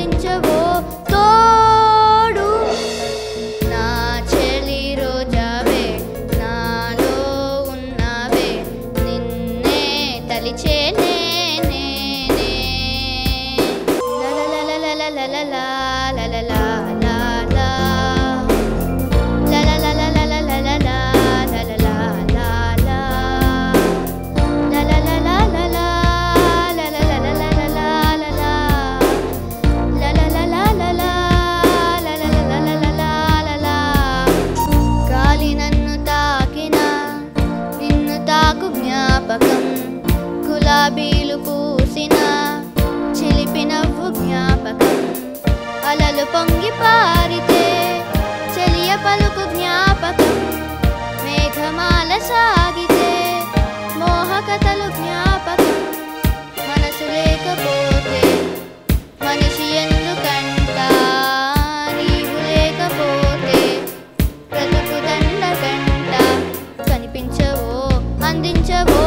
అందించవో తోడు నా చెలి రోజావే నాలో ఉన్నావే నిన్నే తలిచే నేనే లలలలలలలలా లలలా జ్ఞాపకం గులాబీలు పూసిన చిలిపి నవ్వు జ్ఞాపకం అలలు పొంగి పారితే చెలియ పలుకు జ్ఞాపకం మేఘమాల సాగితే మోహకథలు జ్ఞాపకం మనసు లేకపోతే మనిషి ఎందుకంట నీవు లేకపోతే బ్రతుకు దండకంట కనిపించవో అందించవో